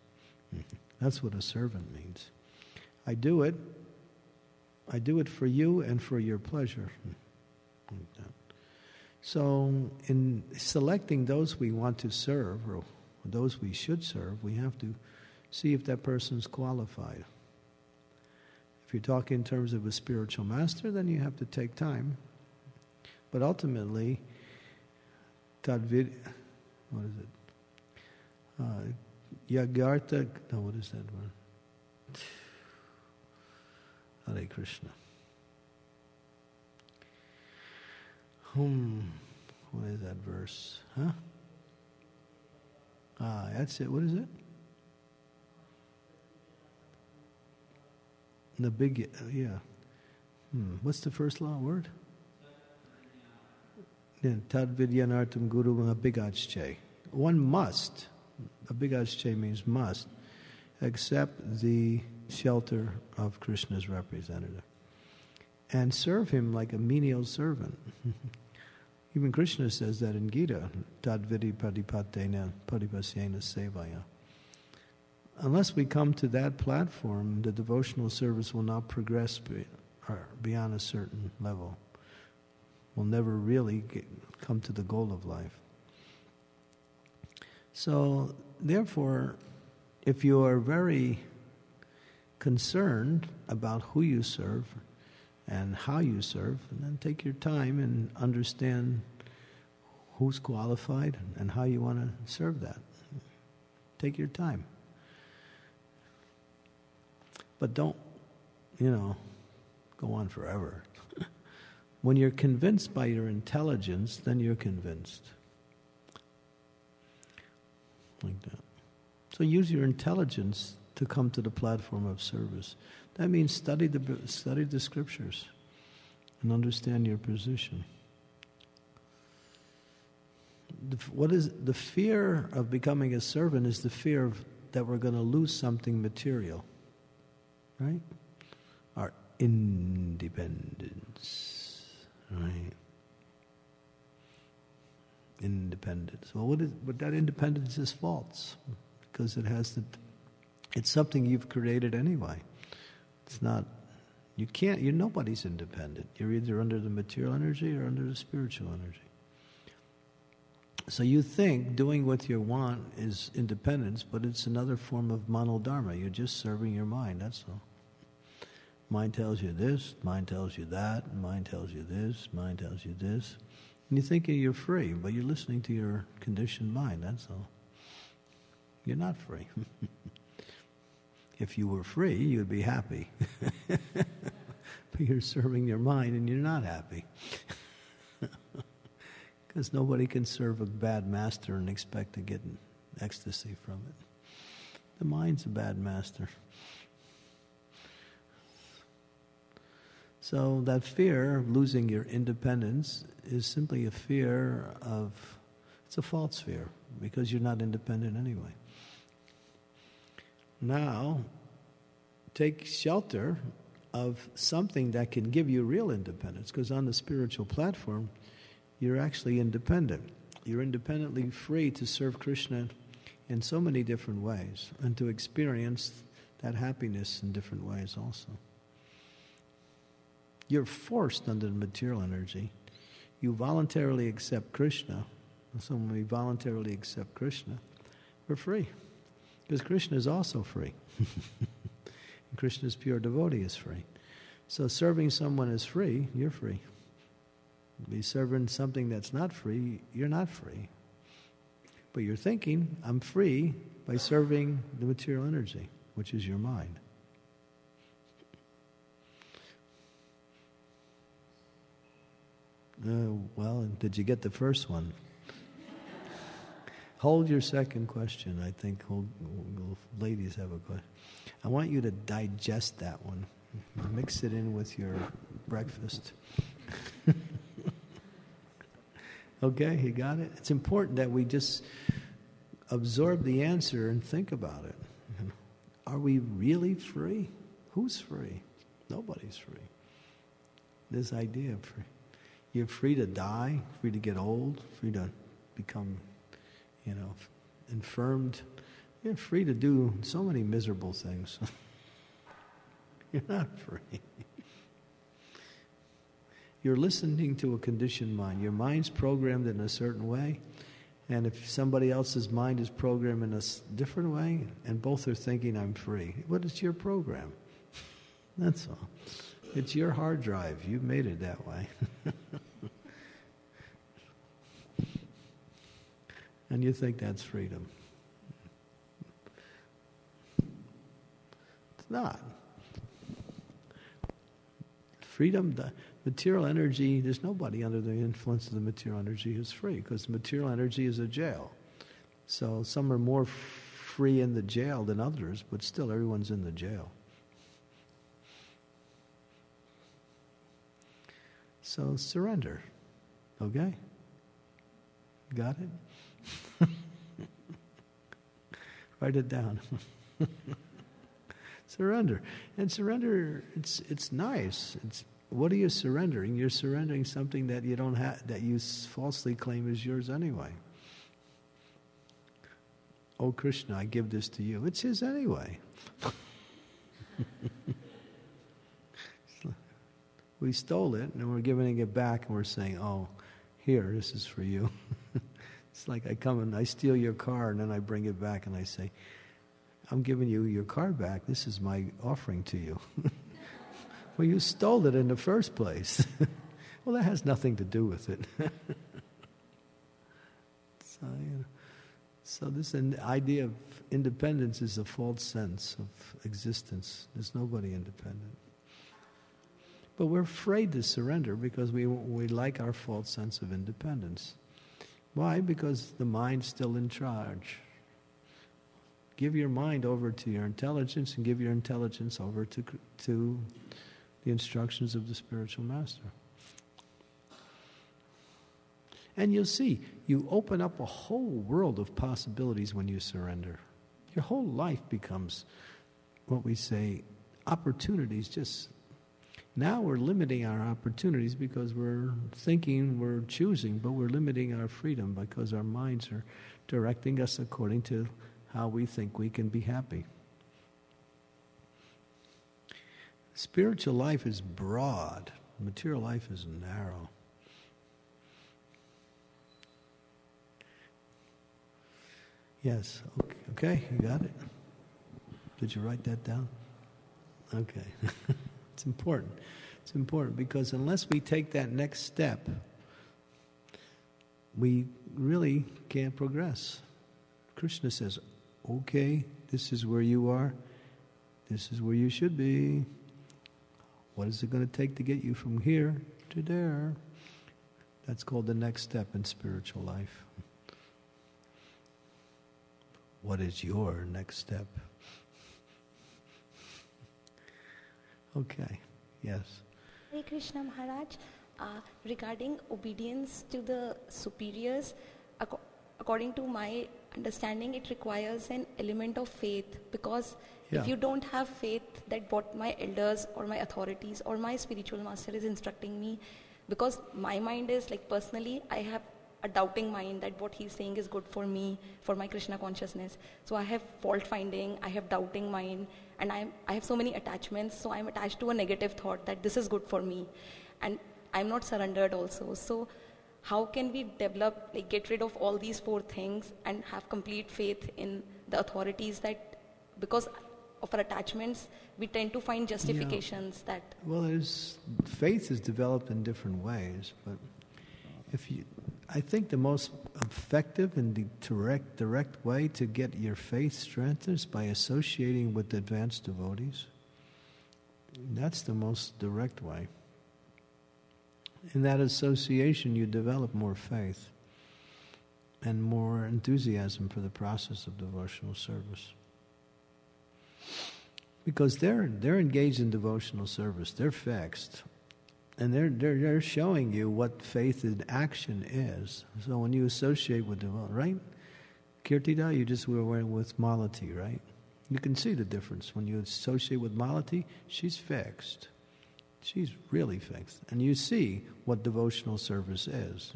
That's what a servant means. I do it for you and for your pleasure. Like that. So in selecting those we want to serve, or those we should serve, we have to see if that person's qualified. If you're talking in terms of a spiritual master, then you have to take time. But ultimately, Tadvid, what is it? Yagartha, no, what is that word? Hare Krishna. What is that verse? Huh? That's it. What is it? The big, yeah. What's the first word? Tad vidyanartam guru abhigachche. One must. Abhigachche means must. Accept the shelter of Krishna's representative. And serve him like a menial servant. Even Krishna says that in Gita. Tad vidi padipatena padipasyena sevaya. Unless we come to that platform, the devotional service will not progress beyond a certain level. We'll never really come to the goal of life. So, therefore, if you are very concerned about who you serve and how you serve, then take your time and understand who's qualified and how you want to serve that. Take your time. But don't, go on forever. When you're convinced by your intelligence, then you're convinced. Like that. So use your intelligence to come to the platform of service. That means study the scriptures and understand your position. What is the fear of becoming a servant? Is the fear that we're going to lose something material. Right? independence, right? Independence. Well, but that independence is false because it's something you've created anyway. It's not. Nobody's independent. You're either under the material energy or under the spiritual energy. So you think doing what you want is independence, but it's another form of manodharma. You're just serving your mind, that's all. Mind tells you this, mind tells you that, mind tells you this, mind tells you this. And you think you're free, but you're listening to your conditioned mind, that's all. You're not free. If you were free, you'd be happy. But you're serving your mind and you're not happy. Because nobody can serve a bad master and expect to get ecstasy from it. The mind's a bad master. So that fear of losing your independence is simply a fear it's a false fear, because you're not independent anyway. Now, take shelter of something that can give you real independence, because on the spiritual platform, you're actually independent. You're independently free to serve Krishna in so many different ways and to experience that happiness in different ways also. You're forced under the material energy. You voluntarily accept Krishna. And so when we voluntarily accept Krishna, we're free. Because Krishna is also free. And Krishna's pure devotee is free. So serving someone is free, you're free. Be serving something that's not free, you're not free. But you're thinking, I'm free by serving the material energy, which is your mind. Well, did you get the first one? Hold your second question. I think ladies have a question. I want you to digest that one. Mix it in with your breakfast. Okay, you got it? It's important that we just absorb the answer and think about it. Are we really free? Who's free? Nobody's free. This idea of free. You're free to die, free to get old, free to become, infirmed. You're free to do so many miserable things. You're not free. You're listening to a conditioned mind. Your mind's programmed in a certain way, and if somebody else's mind is programmed in a different way, and both are thinking, I'm free, well, it's your program. That's all. It's your hard drive. You've made it that way. And you think that's freedom. It's not. Freedom, the material energy, there's nobody under the influence of the material energy who's free, because the material energy is a jail. So some are more free in the jail than others, but still everyone's in the jail. So surrender. Okay? Got it? Write it down. Surrender. And surrender, it's nice. What are you surrendering? You're surrendering something that you don't have, that you falsely claim is yours anyway. Oh Krishna, I give this to you. It's his anyway. We stole it and we're giving it back and we're saying, oh, here, this is for you. It's like I come and I steal your car and then I bring it back and I say, I'm giving you your car back. This is my offering to you. Well, you stole it in the first place. Well, that has nothing to do with it. So this idea of independence is a false sense of existence. There's nobody independent. But we're afraid to surrender because we like our false sense of independence. Why? Because the mind's still in charge. Give your mind over to your intelligence and give your intelligence over to the instructions of the spiritual master. And you'll see, you open up a whole world of possibilities when you surrender. Your whole life becomes, what we say, opportunities. Just Now we're limiting our opportunities because we're thinking we're choosing, but we're limiting our freedom because our minds are directing us according to how we think we can be happy. Spiritual life is broad. Material life is narrow. Yes. Okay, you got it? Did you write that down? Okay. It's important. It's important because unless we take that next step, we really can't progress. Krishna says, okay, this is where you are. This is where you should be. What is it going to take to get you from here to there? That's called the next step in spiritual life. What is your next step? Okay, yes. Hare Krishna Maharaj, regarding obedience to the superiors, according to my understanding, it requires an element of faith, because if you don't have faith that what my elders or my authorities or my spiritual master is instructing me, because my mind is like, personally, I have a doubting mind that what he's saying is good for me, for my Krishna consciousness. So I have fault finding, I have doubting mind, and I have so many attachments, so I'm attached to a negative thought that this is good for me, and I'm not surrendered also. So how can we develop, like get rid of all these four things and have complete faith in the authorities, that because of our attachments, we tend to find justifications that... Well, faith is developed in different ways, but I think the most effective and the direct way to get your faith strengthened is by associating with advanced devotees. That's the most direct way. In that association, you develop more faith and more enthusiasm for the process of devotional service. Because they're engaged in devotional service, they're fixed. And they're showing you what faith in action is. So when you associate with them, right? Kirtida, you just were with Malati, right? You can see the difference. When you associate with Malati, she's fixed. She's really fixed. And you see what devotional service is,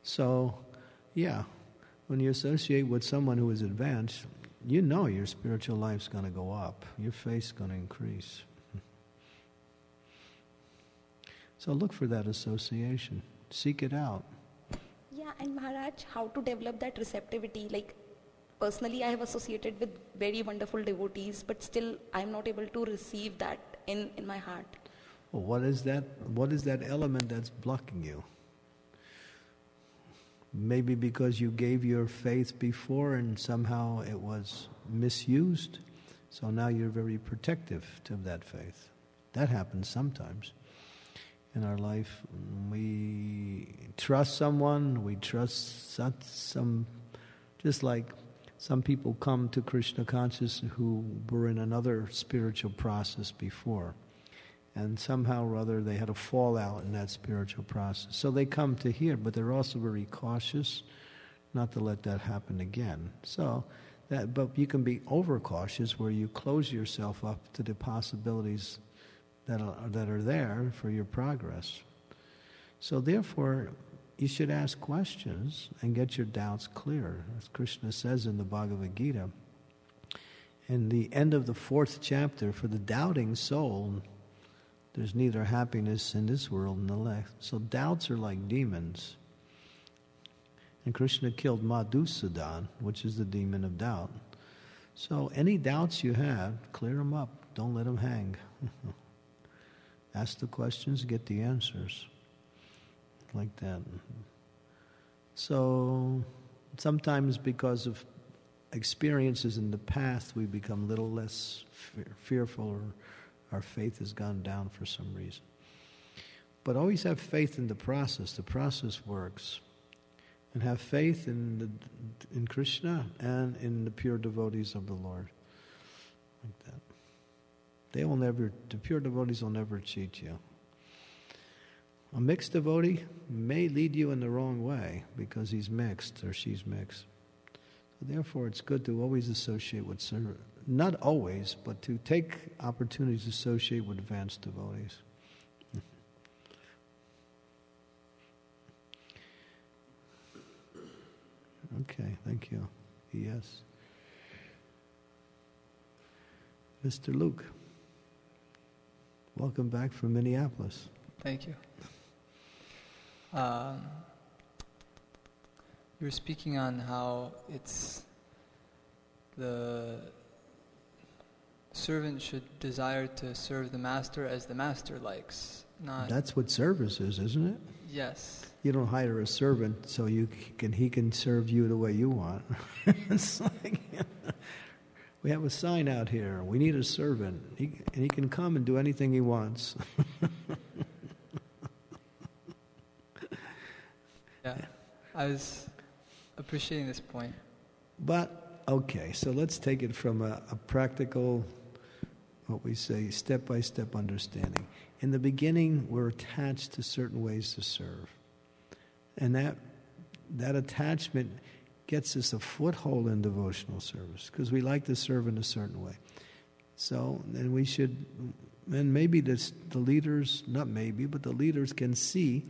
So, when you associate with someone who is advanced, you know your spiritual life's going to go up. Your faith's going to increase. So look for that association. Seek it out. Yeah, and Maharaj, how to develop that receptivity? Like, personally, I have associated with very wonderful devotees, but still I'm not able to receive that in my heart. Well, what is that element that's blocking you? Maybe because you gave your faith before and somehow it was misused. So now you're very protective to that faith. That happens sometimes. In our life, we trust someone, we trust some, just like some people come to Krishna consciousness who were in another spiritual process before. And somehow or other they had a fallout in that spiritual process. So they come to here, but they're also very cautious not to let that happen again. But you can be overcautious where you close yourself up to the possibilities that are there for your progress. So therefore, you should ask questions and get your doubts clear. As Krishna says in the Bhagavad Gita, in the end of the 4th chapter, for the doubting soul, there's neither happiness in this world nor the next. So doubts are like demons. And Krishna killed Madhusudan, which is the demon of doubt. So any doubts you have, clear them up. Don't let them hang. Ask the questions, get the answers. Like that. So sometimes because of experiences in the past, we become a little less fearful, or our faith has gone down for some reason. But always have faith in the process. The process works. And have faith in Krishna and in the pure devotees of the Lord. Like that. The pure devotees will never cheat you. A mixed devotee may lead you in the wrong way because he's mixed or she's mixed. So therefore, it's good to always associate with not always, but to take opportunities to associate with advanced devotees. Okay, thank you. Yes. Mr. Luke, welcome back from Minneapolis. Thank you. You were speaking on how it's the servant should desire to serve the master as the master likes. That's what service is, isn't it? Yes. You don't hire a servant so he can serve you the way you want. It's like, we have a sign out here. We need a servant. He can come and do anything he wants. Yeah, I was appreciating this point. But, okay, so let's take it from a practical, what we say, step-by-step understanding. In the beginning, we're attached to certain ways to serve. And that attachment gets us a foothold in devotional service because we like to serve in a certain way. So then we should, and maybe the leaders, not maybe, but the leaders can see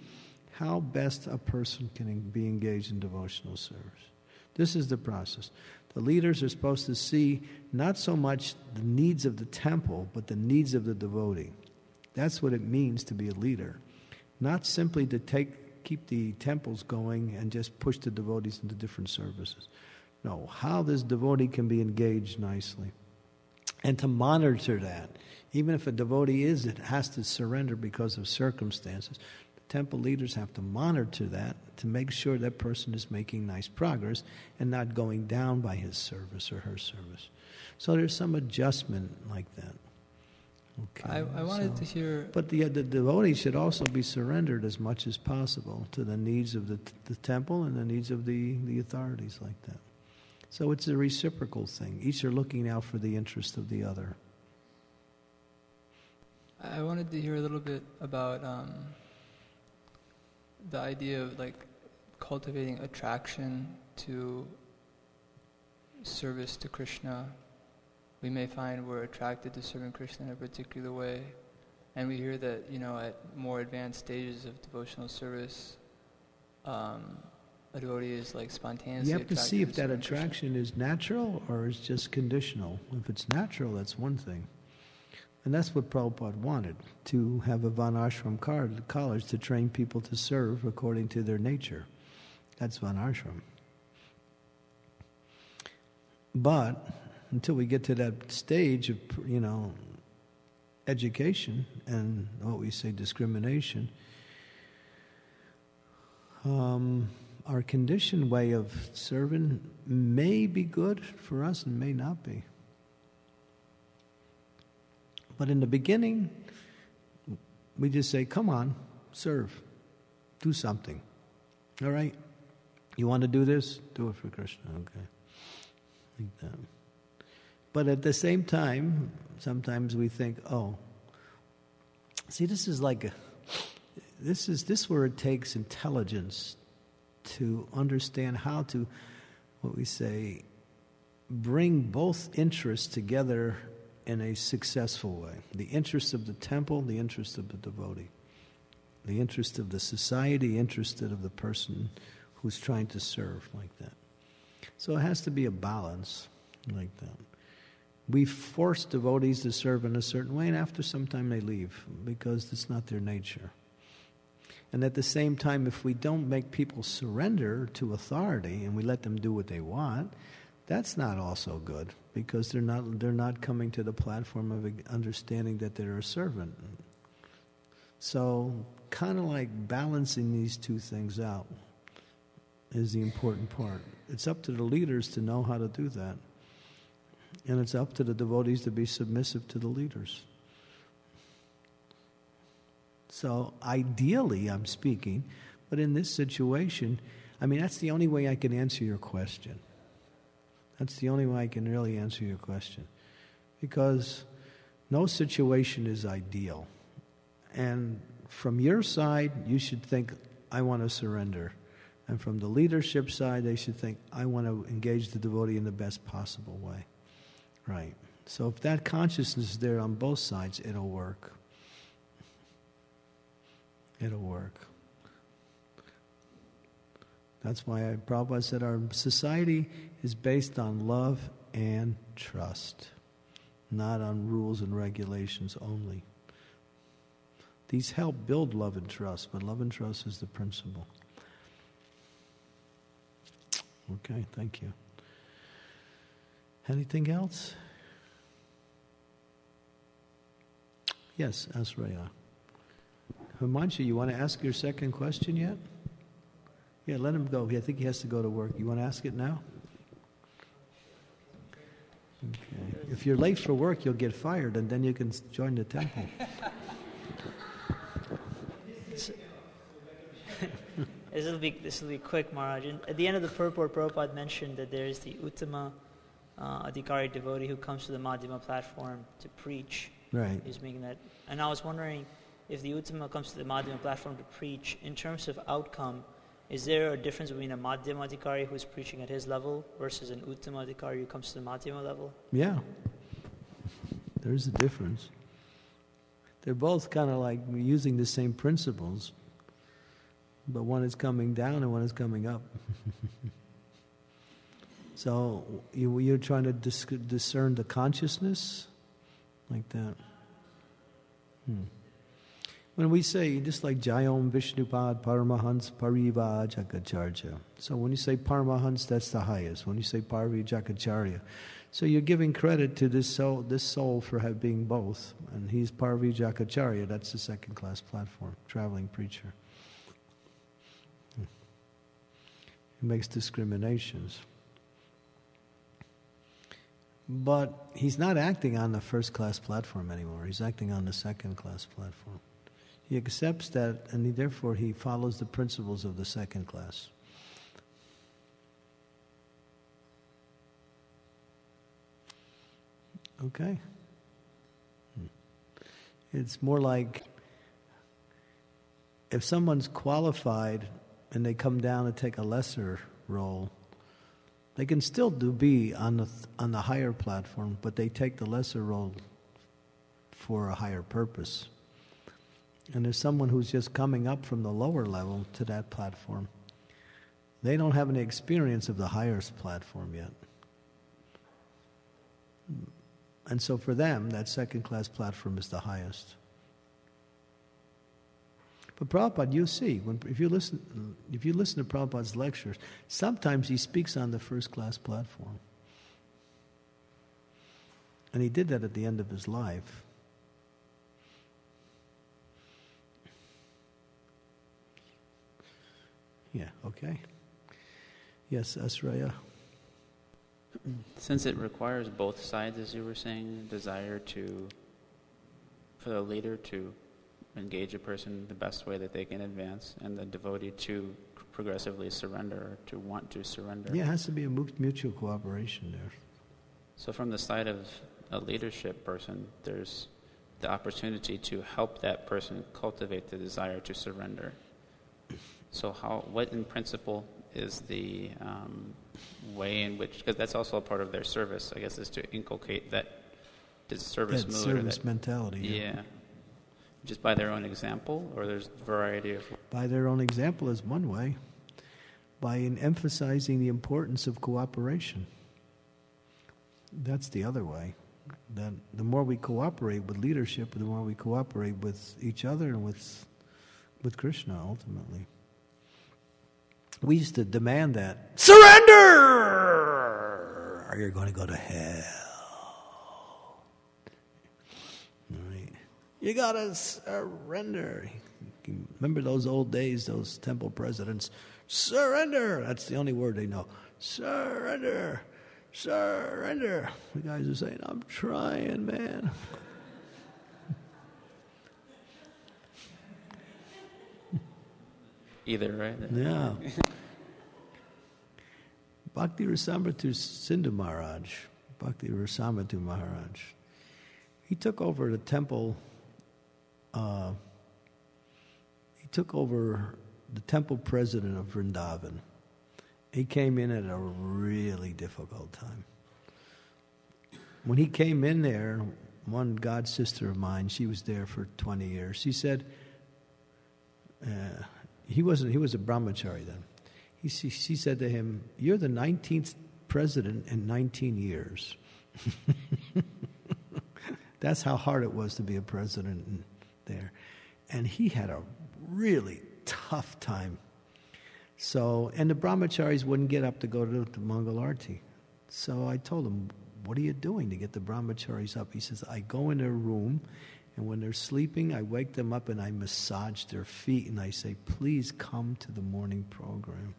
how best a person can be engaged in devotional service. This is the process. The leaders are supposed to see not so much the needs of the temple, but the needs of the devotee. That's what it means to be a leader. Not simply to keep the temples going and just push the devotees into different services. No, how this devotee can be engaged nicely. And to monitor that. Even if a devotee has to surrender because of circumstances, the temple leaders have to monitor that to make sure that person is making nice progress and not going down by his service or her service. So there's some adjustment like that. Okay, I wanted to hear... But the devotee should also be surrendered as much as possible to the needs of the temple and the needs of the authorities like that. So it's a reciprocal thing. Each are looking out for the interest of the other. I wanted to hear a little bit about the idea of cultivating attraction to service to Krishna. We may find we're attracted to serving Krishna in a particular way, and we hear that, at more advanced stages of devotional service, a devotee is spontaneously. You have to see if that attraction is natural or is just conditional. If it's natural, that's one thing. And that's what Prabhupada wanted, to have a Varnashram college to train people to serve according to their nature. That's Varnashram. But until we get to that stage of, education and what we say discrimination, our conditioned way of serving may be good for us and may not be. But in the beginning, we just say, come on, serve, do something. All right? You want to do this? Do it for Krishna, okay. Like that. But at the same time, sometimes we think, this is where it takes intelligence to understand how to, what we say, bring both interests together in a successful way. The interest of the temple, the interest of the devotee. The interest of the society, the interest of the person who's trying to serve like that. So it has to be a balance like that. We force devotees to serve in a certain way, and after some time they leave because it's not their nature. And at the same time, if we don't make people surrender to authority and we let them do what they want, that's not also good because they're not coming to the platform of understanding that they're a servant. So kind of like balancing these two things out is the important part. It's up to the leaders to know how to do that. And it's up to the devotees to be submissive to the leaders. So ideally, I'm speaking, but in this situation, that's the only way I can answer your question. That's the only way I can really answer your question. Because no situation is ideal. And from your side, you should think, I want to surrender. And from the leadership side, they should think, I want to engage the devotee in the best possible way. Right. So if that consciousness is there on both sides, it'll work. It'll work. That's why Prabhupada said our society is based on love and trust, not on rules and regulations only. These help build love and trust, but love and trust is the principle. Okay, thank you. Anything else? Yes, Asraya. Himanshu, you want to ask your second question yet? Yeah, let him go. I think he has to go to work. You want to ask it now? Okay. If you're late for work, you'll get fired, and then you can join the temple. This will be quick, Maharaj. At the end of the purport, Prabhupada mentioned that there is the Uttama Adhikari devotee who comes to the Madhyama platform to preach. Right. He's making that. And I was wondering if the Uttama comes to the Madhyama platform to preach, in terms of outcome, is there a difference between a Madhyama Adhikari who's preaching at his level versus an Uttama Adhikari who comes to the Madhyama level? Yeah. There's a difference. They're both kind of like using the same principles, but one is coming down and one is coming up. So you're trying to discern the consciousness like that. When we say, just like Jayom Vishnupad Paramahans Pariva Jakacharya. So when you say Paramahans, that's the highest. When you say Pariva Jakacharya. So you're giving credit to this soul for being both. And he's Pariva Jakacharya, that's the second class platform, traveling preacher. He makes discriminations. But he's not acting on the first class platform anymore. He's acting on the second class platform. He accepts that, and therefore he follows the principles of the second class. Okay? It's more like if someone's qualified and they come down and take a lesser role, they can still be on the higher platform, but they take the lesser role for a higher purpose. And there's someone who's just coming up from the lower level to that platform. They don't have any experience of the highest platform yet. And so for them, that second class platform is the highest. But Prabhupada, you see, if you listen to Prabhupada's lectures, sometimes he speaks on the first class platform. And he did that at the end of his life. Yeah, okay. Yes, Asraya. Since it requires both sides, as you were saying, desire for the leader to engage a person the best way that they can advance, and the devotee to progressively surrender, or to want to surrender. Yeah, it has to be a mutual cooperation there. So from the side of a leadership person, there's the opportunity to help that person cultivate the desire to surrender. So what in principle is the way in which, because that's also a part of their service, I guess, is to inculcate that service mood. Service mentality. Yeah. Just by their own example, or there's a variety of... By their own example is one way. By emphasizing the importance of cooperation. That's the other way. That the more we cooperate with leadership, the more we cooperate with each other and with Krishna, ultimately. We used to demand that. Surrender! Or you're going to go to hell. Right. You got to surrender. Remember those old days, those temple presidents? Surrender! That's the only word they know. Surrender! Surrender! The guys are saying, I'm trying, man. Either, right? Yeah. Bhakti Rasamratu Sindhu Maharaj, he took over the temple. He took over the temple president of Vrindavan. He came in at a really difficult time. when he came in there, one god sister of mine, she was there for 20 years. She said, he was a brahmachari then. She said to him, "You're the 19th president in 19 years." That's how hard it was to be a president there. And he had a really tough time. So, and the brahmacharis wouldn't get up to go to the Mangal Arti. So I told him, "What are you doing to get the brahmacharis up?" He says, "I go in their room, and when they're sleeping, I wake them up and I massage their feet, and I say, 'Please come to the morning program.'"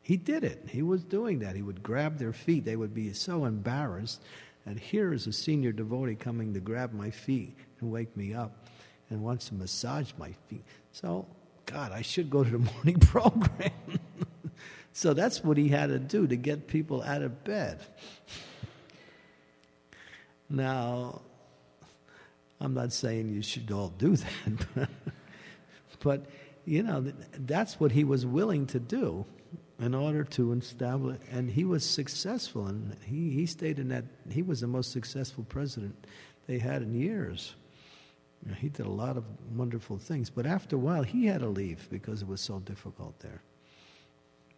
He did it. He was doing that. He would grab their feet. They would be so embarrassed. And here is a senior devotee coming to grab my feet and wake me up and wants to massage my feet. So, God, I should go to the morning program. So that's what he had to do to get people out of bed. Now, I'm not saying you should all do that, but you know, that's what he was willing to do in order to establish, and he was successful, and he stayed in that. He was the most successful president they had in years. You know, he did a lot of wonderful things, but after a while he had to leave because it was so difficult there.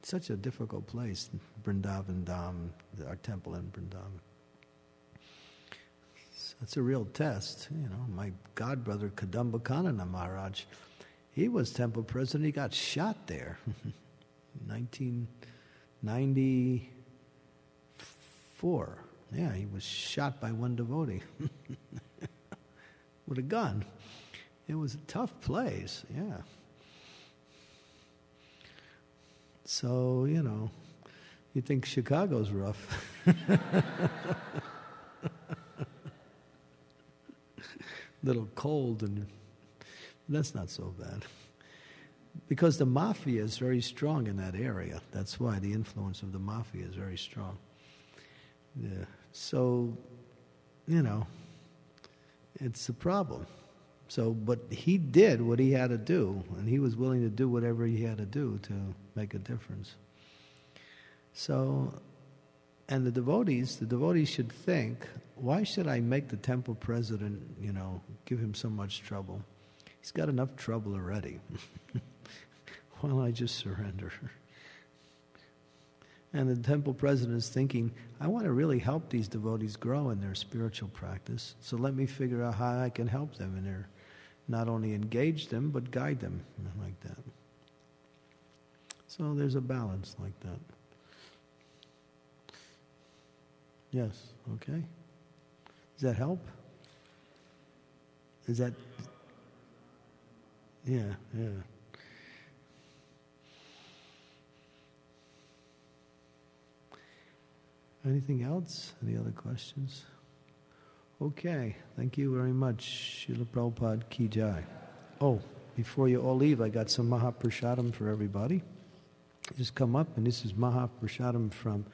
Such a difficult place, Vrindavan Dham, our temple in Vrindavan. So it's a real test. You know, my godbrother Kadambakanana Maharaj, he was temple president. He got shot there. 1994. Yeah, he was shot by one devotee with a gun. It was a tough place, yeah. So, you know, you think Chicago's rough. Little cold, and that's not so bad. Because the mafia is very strong in that area. That's why the influence of the mafia is very strong. Yeah. So, you know, it's a problem. So, but he did what he had to do, and he was willing to do whatever he had to do to make a difference. So, and the devotees should think, why should I make the temple president, you know, give him so much trouble? He's got enough trouble already. Why don't I just surrender? And the temple president is thinking, I want to really help these devotees grow in their spiritual practice, so let me figure out how I can help them in their, not only engage them, but guide them like that. So there's a balance like that. Yes, okay. Does that help? Is that... Yeah. Anything else? Any other questions? Okay, thank you very much. Srila Prabhupada Ki Jai. Oh, before you all leave, I got some Mahaprasadam for everybody. Just come up, and this is Mahaprasadam from